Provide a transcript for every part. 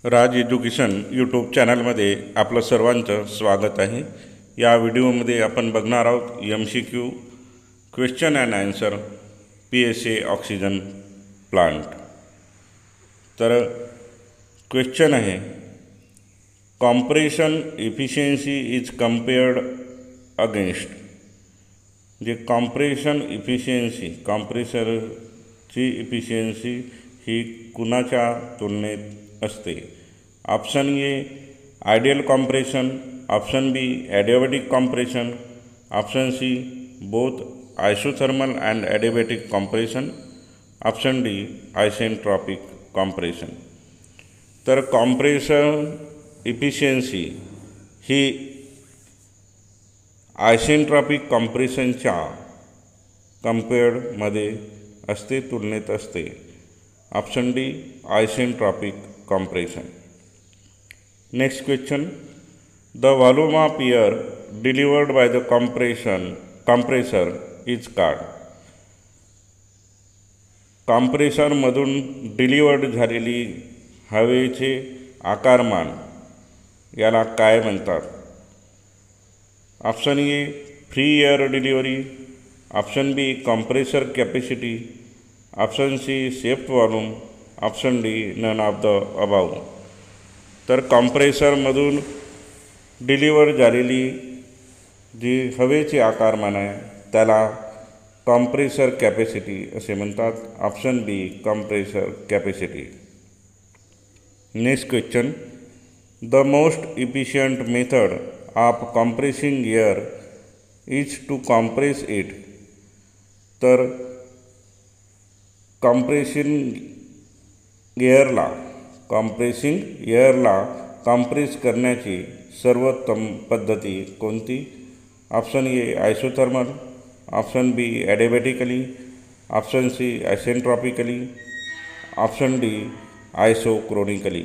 राज education YouTube चॅनलमध्ये आपलं सर्वांचं स्वागत आहे. या व्हिडिओमध्ये आपण बघणार आहोत MCQ question and answer PSA oxygen plant. तर क्वेश्चन आहे, compression efficiency is compared against. जे कॉम्प्रेशन इफिशियन्सी, कॉम्प्रेसरची इफिशियन्सी ही कुणाच्या तुलनेत असते? Option a ideal compression, option b adiabatic compression, option c both isothermal and adiabatic compression, option d isentropic compression. तर compression efficiency ही आयसेंट्रॉपिक कॉम्प्रेशनच्या कम्पेअर्डमध्ये असते, तुलनेत असते. Option d isentropic compression. Next question, the volume of air delivered by the compressor is called. कॉम्प्रेसरमधून delivered झालेली हवेचे आकारमान याला काय म्हणतात? Option a free air delivery, option b compressor capacity, option c shaft volume, option D none of the above. तर कॉम्प्रेसरमधून deliver झालेली जी हवेचे आकारमान आहे त्याला कॉम्प्रेसर कॅपॅसिटी असे म्हणतात. Option b compressor capacity. Next question, the most efficient method of compressing air is to compress it. तर कॉम्प्रेसिंग एअरला कॉम्प्रेस करण्याची सर्वोत्तम पद्धती कोणती? Option a isothermal, option b adiabatically, option c isentropically, option d isochronically.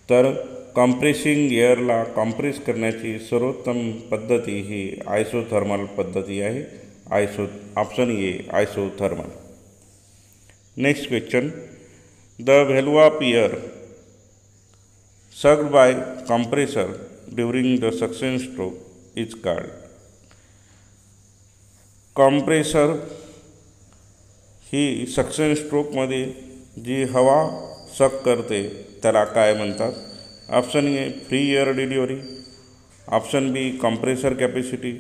तर compressing एअरला compress करण्याची सर्वोत्तम पद्धती ही आयसोथर्मल पद्धती आहे. Option a isothermal. Next question, the value of air sucked by compressor during the suction stroke is called. Compressor ही suction स्ट्रोकमध्ये जी हवा सक करते त्याला काय म्हणतात? Option a free air delivery, option b compressor capacity,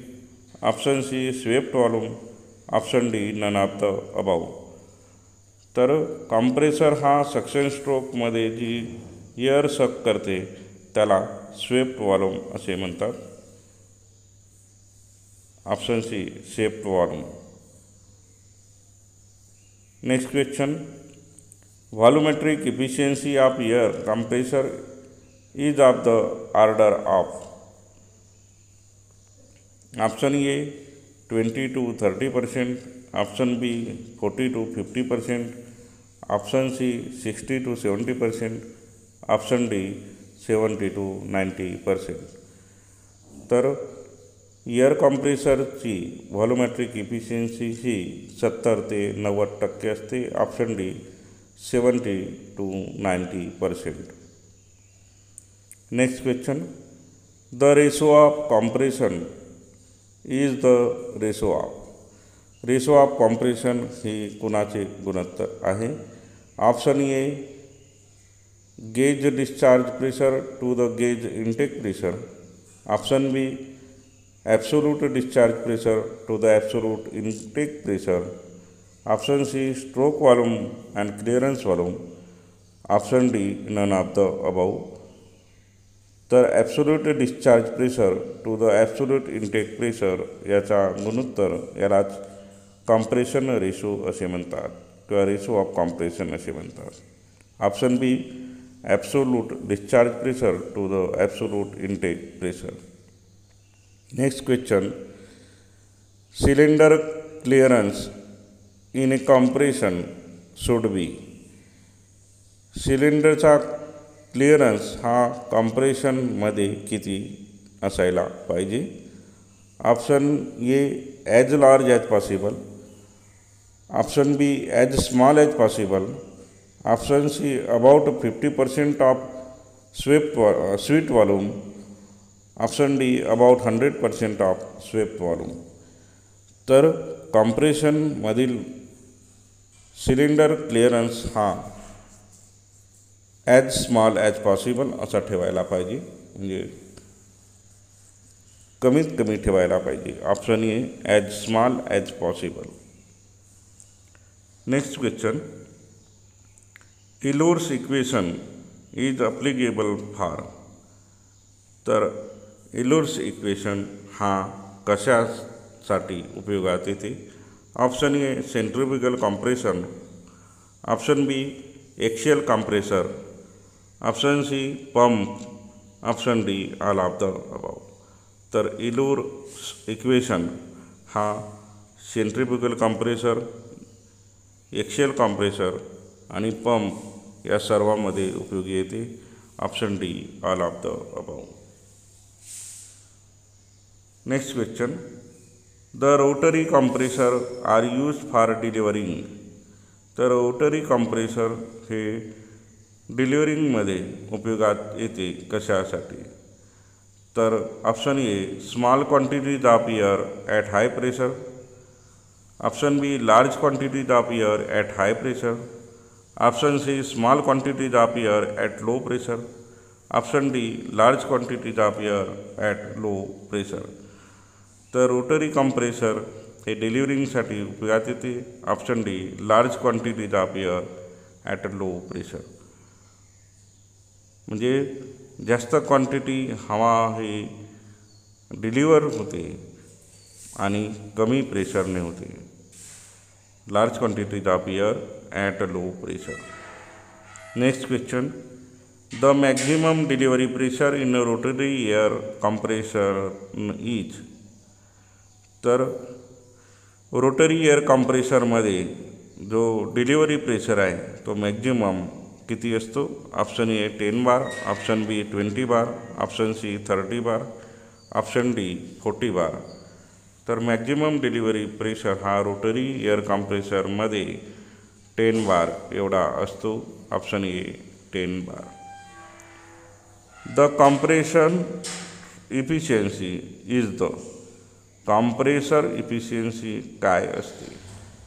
option c swept volume, option D none of the above. तर compressor हा सक्शन स्ट्रोकमध्ये जी एअर सक करते त्याला स्वेप्ट व्हॉल्यूम असे म्हणतात. Option c swept volume. Next question, volumetric efficiency of air compressor is of the order of. Option a 20 to 30%, option b 40 to 50%, option c 60 to 70%, option d 70 to 90%. तर air कॉम्प्रेसरची volumetric efficiency ही 70 ते 90% असते. Option d 70 to 90%. Next question, the ratio of compression is the ratio of compression ही कुणाचे गुणोत्तर आहे? Option a gauge discharge pressure to the gauge intake pressure, option B absolute discharge pressure to the absolute intake pressure, option c stroke volume and clearance volume, option D none of the above. तर absolute discharge pressure to the absolute intake pressure याचा गुणोत्तर यालाच compression ratio असे म्हणतात किंवा ratio of compression असे म्हणतात. Option B absolute discharge pressure to the absolute intake pressure. Next question, cylinder clearance in a compression should be. सिलेंडरचा clearance हा कॉम्प्रेशनमध्ये किती असायला पाहिजे? Option A as large as possible, option B as small as possible, option C about 50% of sweet volume. Option D about 100% of swept volume. तर कॉम्प्रेशनमधील cylinder clearance हा as small as possible असा ठेवायला पाहिजे, म्हणजे कमीत कमी ठेवायला पाहिजे. Option A as small as possible. Next question, Taylor's equation is applicable for. तर टेलर्स इक्वेशन हा कशासाठी उपयोगात येते. Option A centrifugal compression. Option B axial compressor. Option C pump. Option D all of the above. तर Taylor's equation हा centrifugal compressor, axial compressor आणि pump या सर्वांमध्ये उपयोगी येते. Option D all of the above. Next question, the rotary compressor are use for delivering. तर rotary compressor हे डिलिव्हरिंगमध्ये उपयोगात येते कशासाठी. तर option A small quantities of air at high pressure. Option B large quantities of air at high pressure. Option C small quantities of air at low pressure. Option D large quantities of air at low pressure. तर rotary compressor हे डिलिव्हरिंगसाठी उपयोगात येते. Option D large quantities of air at low pressure. म्हणजे जास्त quantity हवा हे deliver होते आणि कमी प्रेशरने होते. Large quantities of air at low pressure. Next question, the maximum delivery pressure in rotary air compressor is. तर रोटरी एअर कॉम्प्रेसरमध्ये जो डिलिव्हरी प्रेशर आहे तो मॅक्झिमम किती असतो. Option A 10 bar. Option B 20 bar. Option C 30 bar. Option D 40 bar. तर maximum delivery pressure हा rotary air कॉम्प्रेसरमध्ये 10 बार एवढा असतो. Option A 10 bar. The compression efficiency is the. Compressor efficiency काय असते.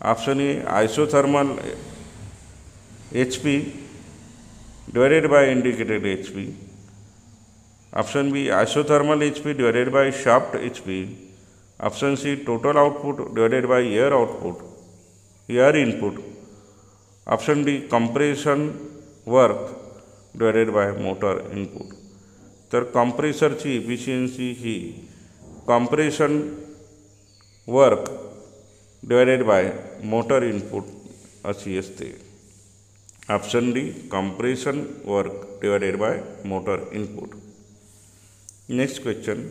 Option a isothermal HP divided by indicated HP. Option b isothermal HP divided by shaft HP. Option c total output divided by air output, air input. Option d compression work divided by motor input. तर कॉम्प्रेसरची efficiency ही compression work divided by motor input अशी असते. Option d compression work divided by motor input. Next question,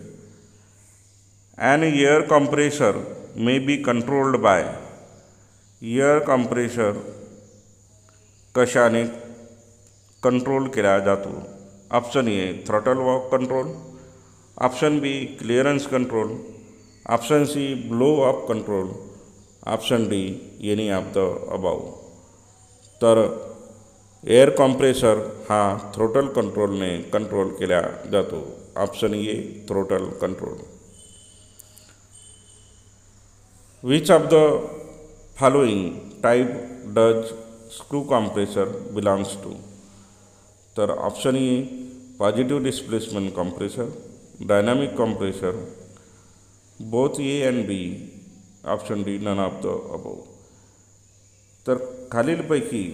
an air compressor may be controlled by. Air compressor कशाने control केला जातो. Option a throttle walk control. Option b clearance control. Option c blow off control. Option d any of the above. तर air compressor हा throttle कंट्रोलने control केला जातो. Option a throttle control. Which of the following type does screw compressor belongs to. तर option a positive displacement compressor, dynamic compressor, both A and B. Option D none of the above. तर खालीलपैकी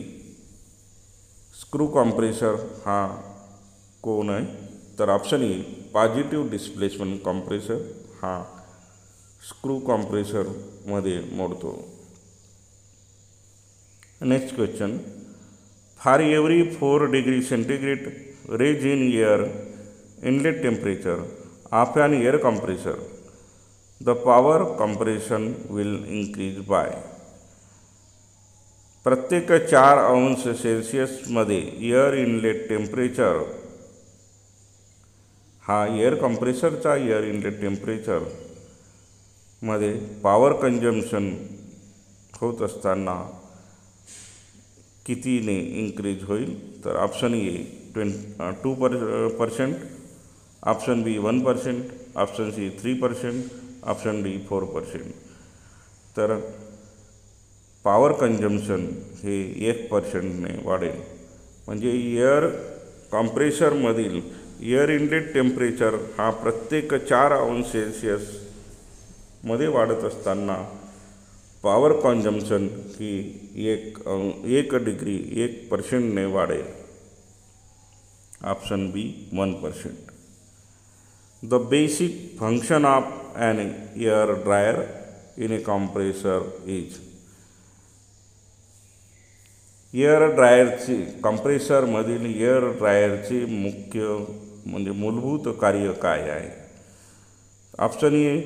screw compressor हा कोण आहे. तर option a positive displacement compressor हा screw कॉम्प्रेसरमध्ये मोडतो. Next question, for every 4 degree centigrade rise in air inlet temperature of an air compressor the power compression will increase by. प्रत्येक 4 अंश सेल्सिअसमध्ये एअर इनलेट टेम्परेचर हा एअर कॉम्प्रेसरचा air inlet टेम्परेचरमध्ये power consumption होत असताना कितीने इन्क्रीज होईल. तर option a 2%, option b 1%, option c 3%, option d 4%. तर पॉवर कंझम्पशन हे 1%ने वाढेल. म्हणजे एअर कॉम्प्रेसरमधील एअर इनलेट टेम्परेचर हा प्रत्येक 4 अंश मध्ये वाढत असताना पॉवर कंझम्पशन ही 1% वाढेल. Option b 1%. The basic function of an air dryer in a compressor is. Air ड्रायरची कॉम्प्रेसरमधील एअर ड्रायरचे मुख्य म्हणजे मूलभूत कार्य काय आहे? Option a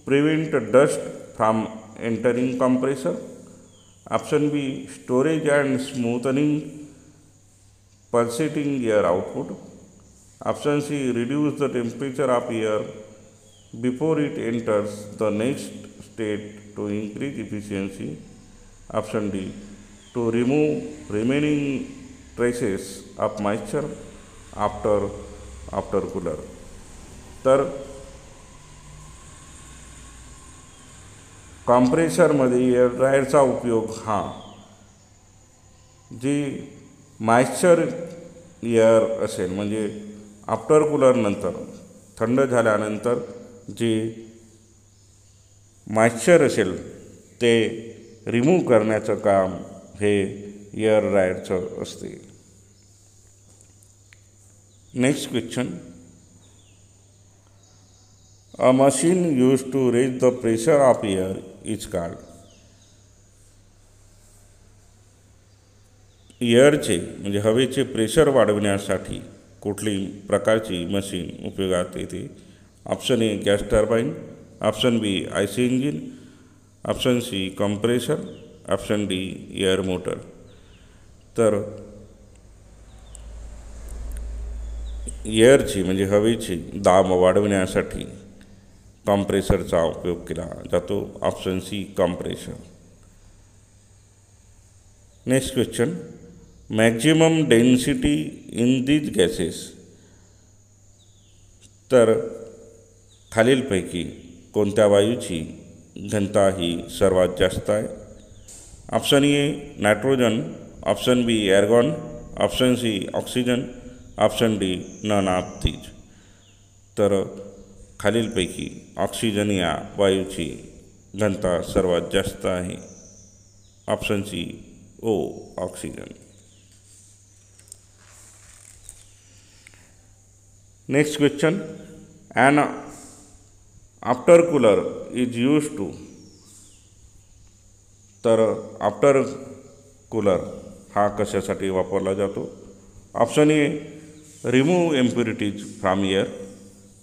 prevent dust from entering compressor. Option b storage and smoothening pulsating air output. Option C reduce the temperature of air before it enters the next state to increase efficiency. Option D to remove remaining traces of moisture after cooler. तर कॉम्प्रेसरमध्ये air ड्रायरचा उपयोग हा जी moisture air असेल म्हणजे after कूलरनंतर थंड झाल्यानंतर जे moisture असेल ते रिमूव्ह करण्याचं काम हे एअर ड्रायरचं असते. Next question. A machine use to raise the pressure of air is called. एअरचे म्हणजे हवेचे प्रेशर वाढवण्यासाठी कुठली प्रकारची मशीन उपयोगात येते? Option A gas turbine, option B IC engine, option C compressor, option D air motor. तर एअरची म्हणजे हवेची दाब वाढवण्यासाठी कॉम्प्रेसरचा उपयोग केला जातो. Option C compressor. Next question. Maximum density in these gases. तर खालीलपैकी कोणत्या वायूची घनता ही सर्वात जास्त आहे? Option A nitrogen, option B argon, option C oxygen, option D none of these. तर खालीलपैकी ऑक्सिजन या वायूची घनता सर्वात जास्त आहे. Option C O oxygen. Next question. An after cooler is use to. तर आफ्टर कूलर हा कशासाठी वापरला जातो? Option A remove impurities from air,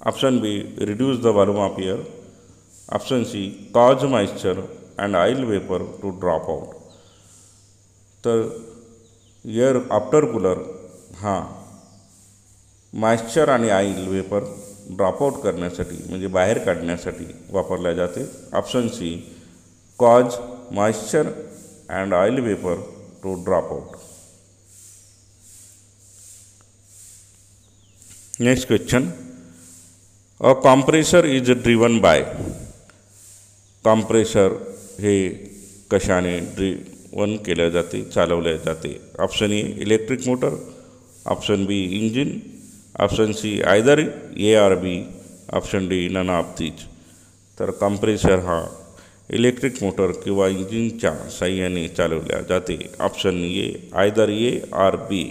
option B reduce the volume of air, option C cause moisture and oil vapour to drop out. तर air after cooler हा moisture आणि oil vapour dropout करण्यासाठी म्हणजे बाहेर काढण्यासाठी वापरल्या जाते. Option C cause moisture and oil vapour to drop out. Next question. A compressor is driven by. Compressor हे कशाने ड्रिवन केले जाते, चालवले जाते? Option A electric motor, option B engine, option C either A or B, option D none of these. तर compressor हा electric motor किंवा इंजिनच्या साह्याने चालवल्या जाते. Option A either A or B.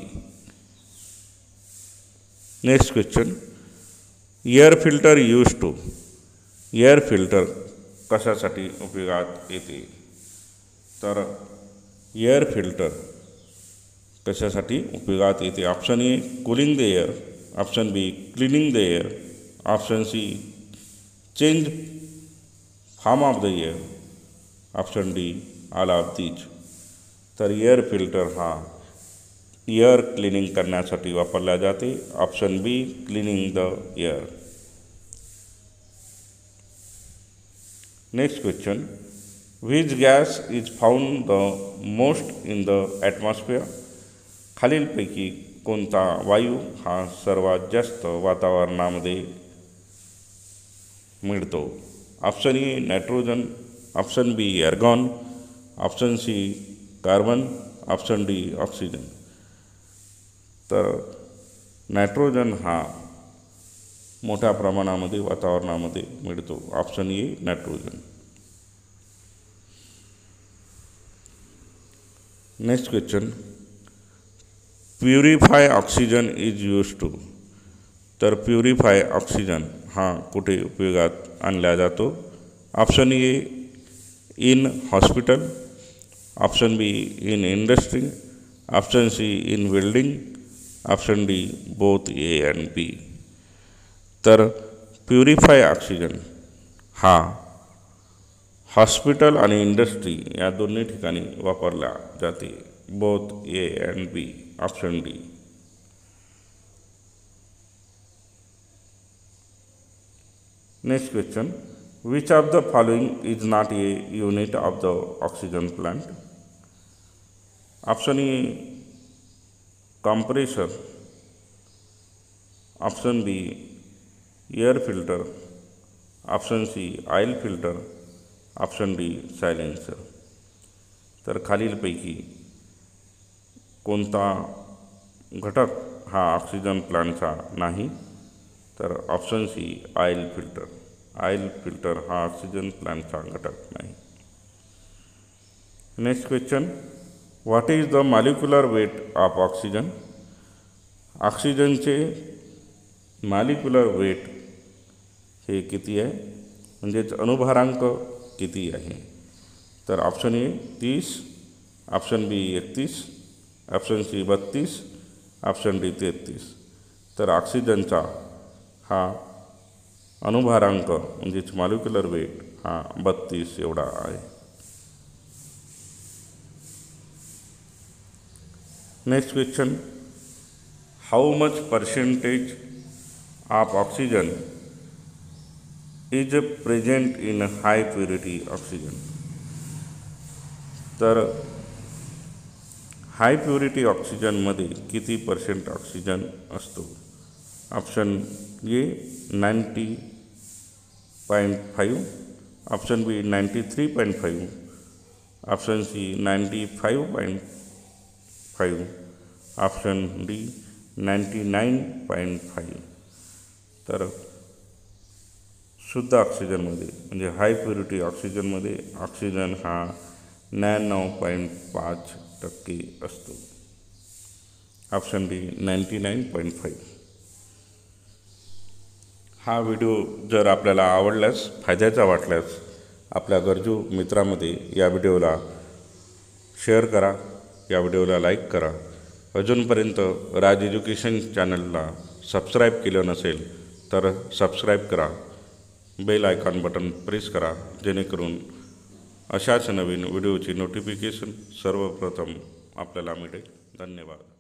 Next question. Air filter use to. Air filter कशासाठी उपयोगात येते? तर एअर फिल्टर कशासाठी उपयोगात येते? Option A cooling the air, option B cleaning the air, option C change form of the air, option D all of these. तर air filter हा air cleaning करण्यासाठी वापरला जाते. Option B cleaning the air. Next question. Which gas is found the most in the atmosphere. खालीलपैकी कोणता वायू हा सर्वात जास्त वातावरणामध्ये मिळतो? Option A nitrogen, option B argon, option C carbon, option D oxygen. तर नायट्रोजन हा मोठ्या प्रमाणामध्ये वातावरणामध्ये मिळतो. Option A nitrogen. Next question, purify oxygen is use to. तर प्युरिफाय ऑक्सिजन हा कुठे उपयोगात आणला जातो? Option A in hospital, option B in industry, option C in welding, option D both A and B. तर प्युरिफाय ऑक्सिजन हा hospital आणि industry या दोन्ही ठिकाणी वापरला जाते. Both A and B, option D. Next question, which of the following is not a unit of the oxygen plant? Option A compressor, option B air filter, option C oil filter, option D silencer. तर खालीलपैकी कोणता घटक हा oxygen प्लांटचा नाही? तर option C oil filter. Oil filter हा oxygen प्लांटचा घटक नाही. Next question, what is the molecular weight of oxygen? ऑक्सिजनचे मॉलिक्युलर वेट हे किती आहे, म्हणजेच अणुभारांक किती आहे? तर option A 30, option B 31, option C 32, option D 33. तर ऑक्सिजनचा हा अणुभारांक म्हणजेच मॉलिक्युलर वेट हा 32 एवढा आहे. Next question, how much percentage of oxygen is present in high purity oxygen? तर हाय प्युरिटी ऑक्सिजनमध्ये किती % ऑक्सिजन असतो? Option A 90.5, option B 93.5, option C 95.5, option D 99.5. तर शुद्ध ऑक्सिजनमध्ये म्हणजे हाय प्युरिटी ऑक्सिजनमध्ये ऑक्सिजन हा 99.5% असतो. Option D 99.5. हा व्हिडिओ जर आपल्याला आवडल्यास, फायद्याचा वाटल्यास आपल्या गरजू मित्रामध्ये या व्हिडिओला शेअर करा, या व्हिडिओला लाईक करा. अजूनपर्यंत राज एज्युकेशन चॅनलला सबस्क्राईब केलं नसेल तर सबस्क्राईब करा. बेल आयकॉन बटन प्रेस करा, जेणेकरून अशाच नवीन व्हिडिओची नोटिफिकेशन सर्वप्रथम आपल्याला मिळेल. धन्यवाद.